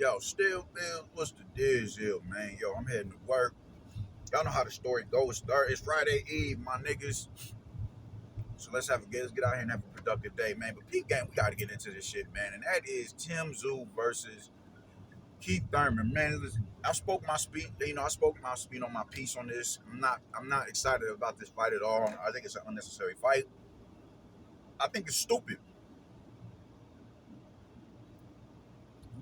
Yo, still, man, what's the deal, man? Yo, I'm heading to work. Y'all know how the story goes. It's Friday Eve, my niggas. So let's get out here and have a productive day, man. But peep game, we gotta get into this shit, man. And that is Tszyu versus Keith Thurman, man. Listen, I spoke my speech. I spoke my my piece on this. I'm not excited about this fight at all. I think it's an unnecessary fight. I think it's stupid.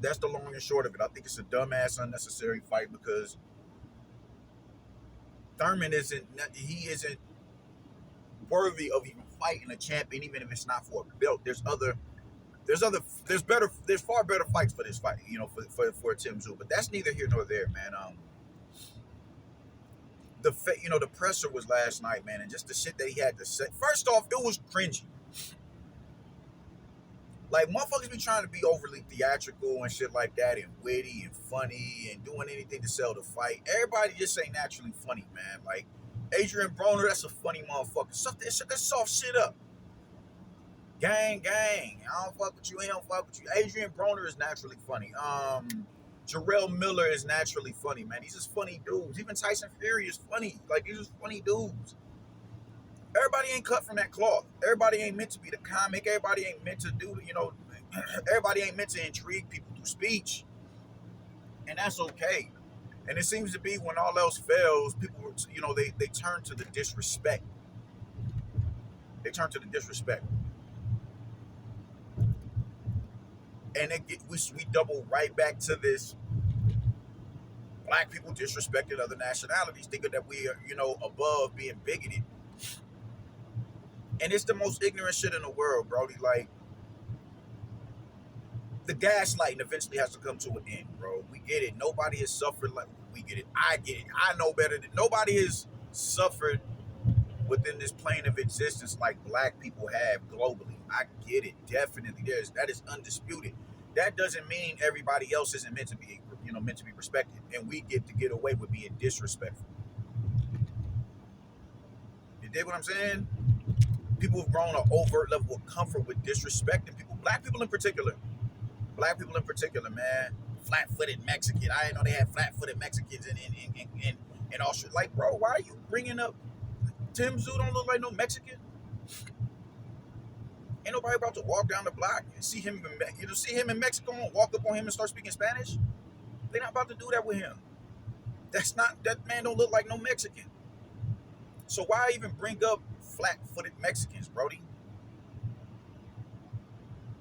That's the long and short of it. I think it's a dumbass, unnecessary fight because Thurman isn't worthy of even fighting a champion, even if it's not for a belt. There's far better fights for this fight, for Tszyu. But that's neither here nor there, man. The presser was last night, man, and just the shit that he had to say. First off, it was cringy. Like, motherfuckers be trying to be overly theatrical and shit like that, and witty and funny and doing anything to sell the fight. Everybody just ain't naturally funny, man. Like, Adrian Broner, that's a funny motherfucker. That soft shit up. Gang. I don't fuck with you. He don't fuck with you. Adrian Broner is naturally funny. Jarrell Miller is naturally funny, man. These just funny dudes. Even Tyson Fury is funny. Like, these just funny dudes. Everybody ain't cut from that cloth. Everybody ain't meant to be the comic. Everybody ain't meant to do, everybody ain't meant to intrigue people through speech. And that's okay. And it seems to be when all else fails, people, they turn to the disrespect. They turn to the disrespect. And we double right back to this. Black people disrespected other nationalities, thinking that we are, above being bigoted. And it's the most ignorant shit in the world, Brody. Like, the gaslighting eventually has to come to an end, bro. We get it. Nobody has suffered like we get it. I get it. I know better than nobody has suffered within this plane of existence like black people have globally. I get it. Definitely. That is undisputed. That doesn't mean everybody else isn't meant to be, respected. And we get away with being disrespectful. You dig what I'm saying? People have grown an overt level of comfort with disrespecting people. Black people in particular, man. Flat-footed Mexican. I didn't know they had flat-footed Mexicans in Australia. Like, bro, why are you bringing up Tszyu? Don't look like no Mexican. Ain't nobody about to walk down the block and see him in Mexico and walk up on him and start speaking Spanish. They're not about to do that with him. That man don't look like no Mexican. So why even bring up flat-footed Mexicans, Brody?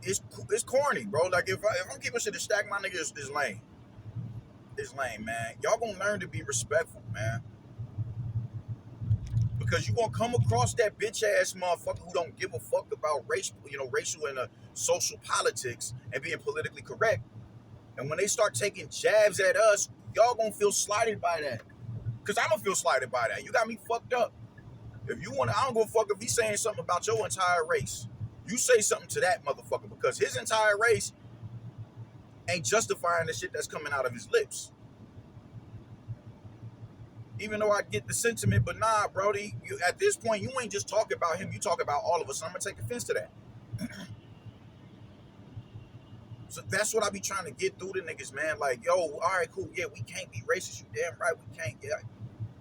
It's corny, bro. Like, if I'm keeping shit to stack, my nigga is lame. It's lame, man. Y'all gonna learn to be respectful, man. Because you gonna come across that bitch ass motherfucker who don't give a fuck about racial and social politics and being politically correct. And when they start taking jabs at us, y'all gonna feel slighted by that. Cause I'm gonna feel slighted by that. You got me fucked up. If you wanna, I don't give a fuck if he's saying something about your entire race. You say something to that motherfucker because his entire race ain't justifying the shit that's coming out of his lips. Even though I get the sentiment, but nah, Brody, at this point, you ain't just talking about him. You talk about all of us, and I'm going to take offense to that. So that's what I be trying to get through to niggas, man. Like, yo, all right, cool. Yeah, we can't be racist. You damn right we can't. Yeah,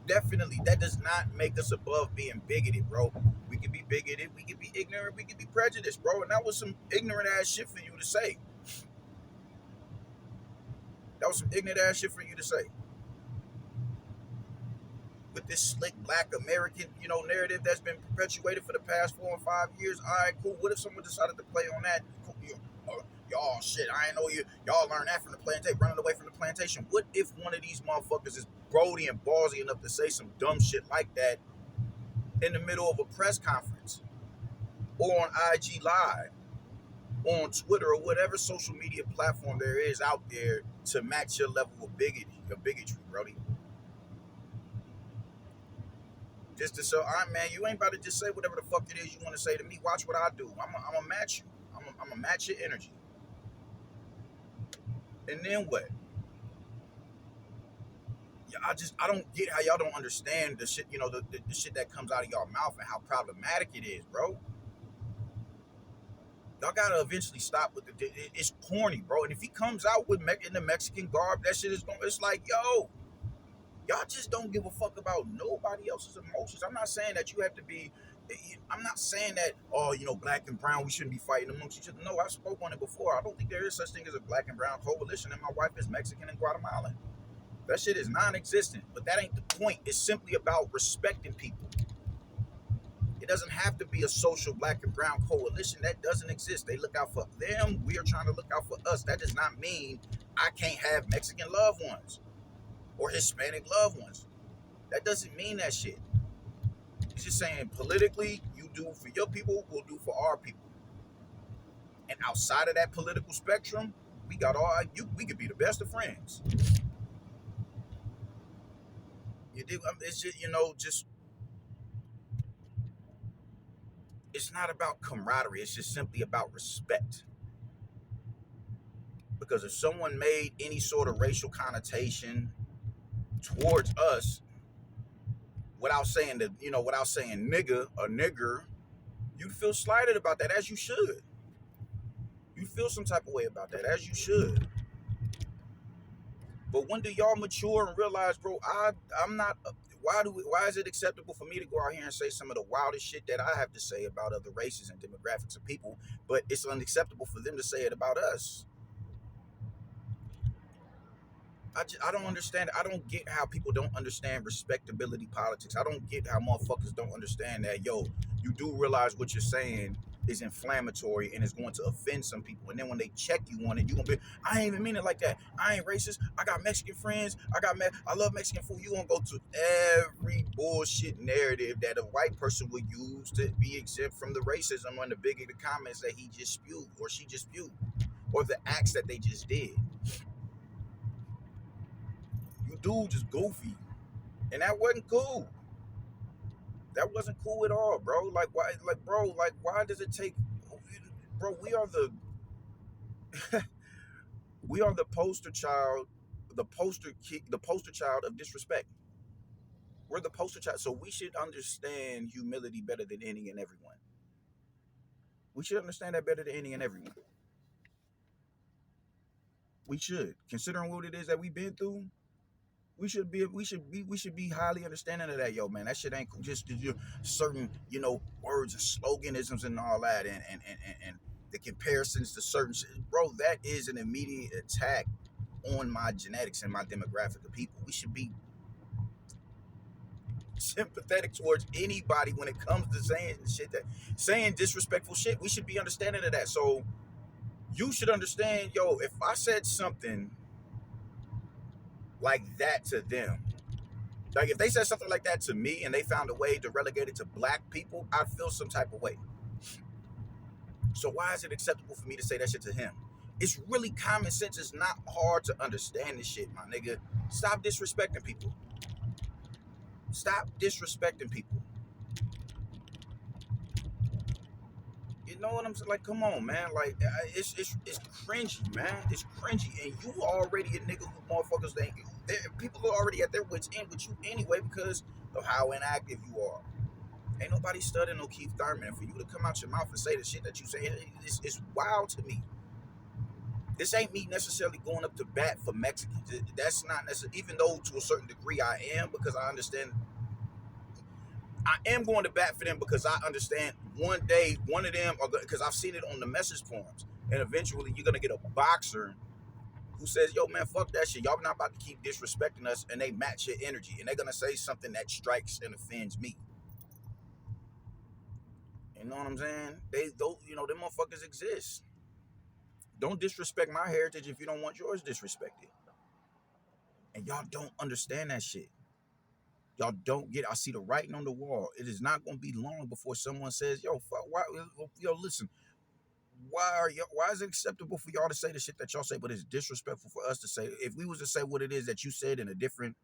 definitely. That does not make us above being bigoted, bro. We can be bigoted. We can be ignorant. We can be prejudiced, bro. And that was some ignorant ass shit for you to say. That was some ignorant ass shit for you to say. With this slick black American, narrative that's been perpetuated for the past 4 or 5 years. All right, cool. What if someone decided to play on that? Cool. Y'all, shit, I ain't know y'all learned that from the plantation, running away from the plantation. What if one of these motherfuckers is Brody and ballsy enough to say some dumb shit like that in the middle of a press conference or on IG Live, or on Twitter, or whatever social media platform there is out there to match your level of bigotry, Brody? Just to show, all right, man, you ain't about to just say whatever the fuck it is you want to say to me. Watch what I do. I'm going to match you. I'm going to match your energy. And then what? Yeah, I don't get how y'all don't understand the shit, the shit that comes out of y'all mouth and how problematic it is, bro. Y'all gotta eventually stop with it's corny, bro. And if he comes out with in the Mexican garb, that shit is going. It's like, yo, y'all just don't give a fuck about nobody else's emotions. I'm not saying that you have to be. I'm not saying that, oh, black and brown, we shouldn't be fighting amongst each other. No, I spoke on it before. I don't think there is such thing as a black and brown coalition, and my wife is Mexican and Guatemalan. That shit is non-existent. But that ain't the point. It's simply about respecting people. It doesn't have to be a social black and brown coalition. That doesn't exist. They look out for them. We are trying to look out for us. That does not mean I can't have Mexican loved ones or Hispanic loved ones. That doesn't mean that shit. It's just saying politically, you do for your people, we'll do for our people. And outside of that political spectrum, we got all we could be the best of friends. You do. It's just just it's not about camaraderie. It's just simply about respect. Because if someone made any sort of racial connotation towards us without saying that, without saying nigga or nigger, you'd feel slighted about that, as you should. You feel some type of way about that, as you should. But when do y'all mature and realize, bro, I'm not. Why is it acceptable for me to go out here and say some of the wildest shit that I have to say about other races and demographics of people, but it's unacceptable for them to say it about us? I don't understand. I don't get how people don't understand respectability politics. I don't get how motherfuckers don't understand that, yo, you do realize what you're saying is inflammatory and is going to offend some people. And then when they check you on it, you're going to be, I ain't even mean it like that. I ain't racist. I got Mexican friends. I love Mexican food. You're going to go to every bullshit narrative that a white person would use to be exempt from the racism on the bigger the comments that he just spewed or she just spewed or the acts that they just did. You dude just goofy. And that wasn't cool. That wasn't cool at all, bro. Like why why does it take, bro, we are the poster child, the poster child of disrespect. We're the poster child. So we should understand humility better than any and everyone. We should understand that better than any and everyone. We should. Considering what it is that we've been through, we should be highly understanding of that, yo, man. That shit ain't cool. Just certain, words and sloganisms and all that, and the comparisons to certain shit, bro. That is an immediate attack on my genetics and my demographic of people. We should be sympathetic towards anybody when it comes to saying disrespectful shit. We should be understanding of that. So you should understand, yo, if I said something like that to them, like if they said something like that to me and they found a way to relegate it to black people, I'd feel some type of way. So why is it acceptable for me to say that shit to him? It's really common sense. It's not hard to understand this shit, my nigga. Stop disrespecting people. Stop disrespecting people. You know what I'm saying? Like, come on, man. Like, it's cringy, man. It's cringy, and you already a nigga who motherfuckers think people are already at their wits end with you anyway because of how inactive you are. Ain't nobody studying no Keith Thurman, and for you to come out your mouth and say the shit that you say, it's wild to me. This ain't me necessarily going up to bat for Mexicans. That's not necessarily, even though to a certain degree I am, because I understand. I am going to bat for them because I understand one day one of them, because I've seen it on the message forums, and eventually you're gonna get a boxer who says, "Yo, man, fuck that shit. Y'all not about to keep disrespecting us," and they match your energy, and they're gonna say something that strikes and offends me. You know what I'm saying? Them motherfuckers exist. Don't disrespect my heritage if you don't want yours disrespected. And y'all don't understand that shit. Y'all don't get. I see the writing on the wall. It is not going to be long before someone says, "Yo, fuck, why? Yo, listen. Why is it acceptable for y'all to say the shit that y'all say, but it's disrespectful for us to say? If we was to say what it is that you said in a different,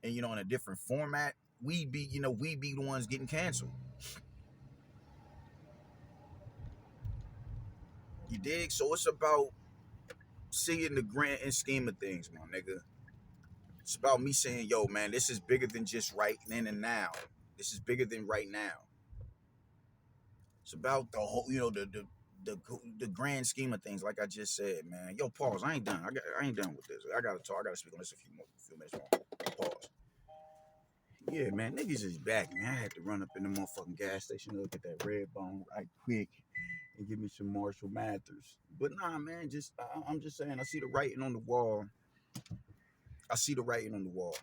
and in a different format, we be the ones getting canceled. You dig? So it's about seeing the grand scheme of things, my nigga. It's about me saying, yo, man, this is bigger than just right then and now. This is bigger than right now. It's about the whole, the grand scheme of things, like I just said, man. Yo, pause. I ain't done. I ain't done with this. I gotta talk. I gotta speak on this a few minutes more. Pause. Yeah, man, niggas is back, man. I had to run up in the motherfucking gas station to look at that red bone right quick and give me some Marshall Mathers. But nah, man, I'm just saying. I see the writing on the wall. I see the writing on the wall,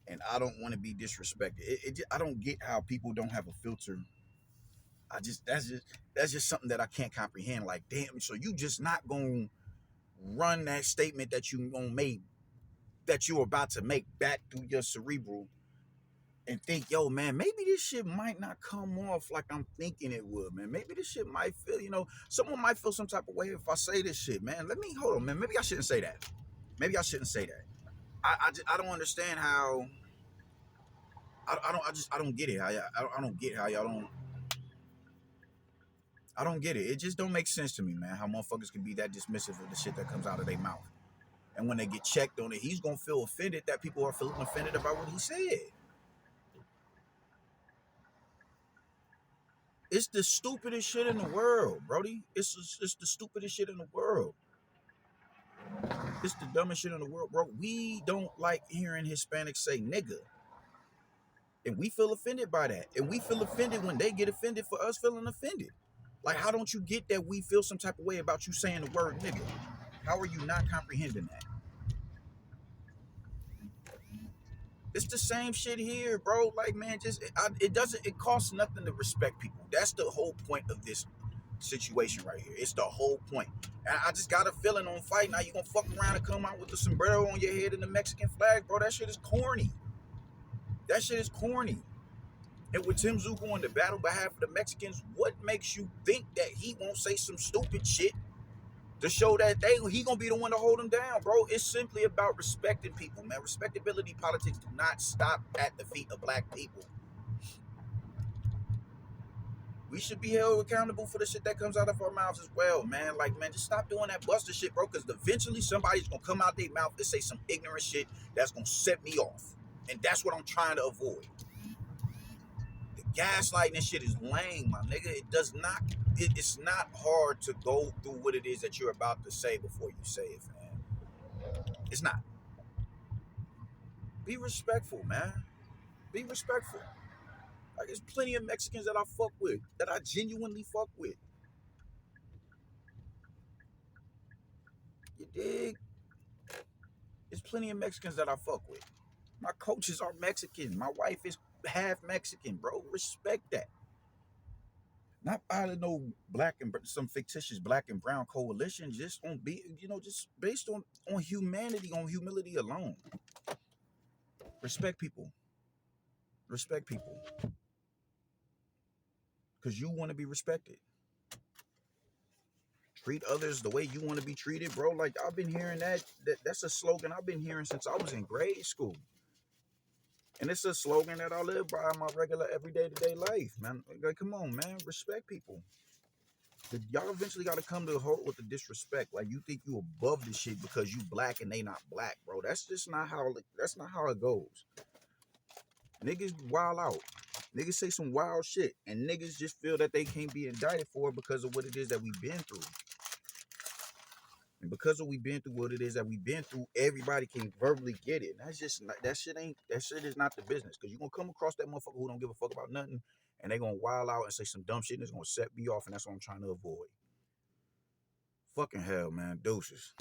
and I don't want to be disrespected. I don't get how people don't have a filter. I just that's just something that I can't comprehend. Like, damn, so you just not gonna run that statement that you gonna make, that you're about to make, back through your cerebral and think, yo, man, maybe this shit might not come off like I'm thinking it would, man. Maybe this shit might feel, someone might feel some type of way if I say this shit, man. Let me hold on, man. Maybe I shouldn't say that. Maybe I shouldn't say that. I don't understand how. I don't get it. I don't get how y'all don't. I don't get it. It just don't make sense to me, man. How motherfuckers can be that dismissive of the shit that comes out of their mouth, and when they get checked on it, he's gonna feel offended that people are feeling offended about what he said. It's the stupidest shit in the world, Brody. It's the stupidest shit in the world. It's the dumbest shit in the world, bro. We don't like hearing Hispanics say nigga. And we feel offended by that. And we feel offended when they get offended for us feeling offended. Like, how don't you get that we feel some type of way about you saying the word nigga? How are you not comprehending that? It's the same shit here, bro. Like, man, it costs nothing to respect people. That's the whole point of this situation right here. It's the whole point. And I just got a feeling on fight. Now you gonna fuck around and come out with the sombrero on your head and the Mexican flag, bro. That shit is corny. That shit is corny. And with Tszyu going to battle behalf of the Mexicans, what makes you think that he won't say some stupid shit to show that he gonna be the one to hold him down, bro? It's simply about respecting people, man. Respectability politics do not stop at the feet of black people. We should be held accountable for the shit that comes out of our mouths as well, man. Like, man, just stop doing that buster shit, bro, because eventually somebody's gonna come out their mouth and say some ignorant shit that's gonna set me off. And that's what I'm trying to avoid. The gaslighting and shit is lame, my nigga. It's not hard to go through what it is that you're about to say before you say it, man. It's not. Be respectful, man. Be respectful. Like, there's plenty of Mexicans that I fuck with, that I genuinely fuck with. You dig? There's plenty of Mexicans that I fuck with. My coaches are Mexican. My wife is half Mexican, bro. Respect that. Not out of no black and some fictitious black and brown coalition, just just based on humanity, on humility alone. Respect people. Respect people. Because you want to be respected. Treat others the way you want to be treated, bro. Like, I've been hearing that's a slogan I've been hearing since I was in grade school. And it's a slogan that I live by in my regular everyday to day life, man. Like, come on, man. Respect people. Y'all eventually got to come to a halt with the disrespect. Like, you think you above this shit because you black and they not black, bro. That's just not how. That's not how it goes. Niggas wild out. Niggas say some wild shit, and niggas just feel that they can't be indicted for it because of what it is that we've been through. And because of we've been through what it is that we've been through, everybody can verbally get it. That's just not, that shit is not the business. Because you're gonna come across that motherfucker who don't give a fuck about nothing, and they gonna wild out and say some dumb shit, and it's gonna set me off, and that's what I'm trying to avoid. Fucking hell, man. Deuces.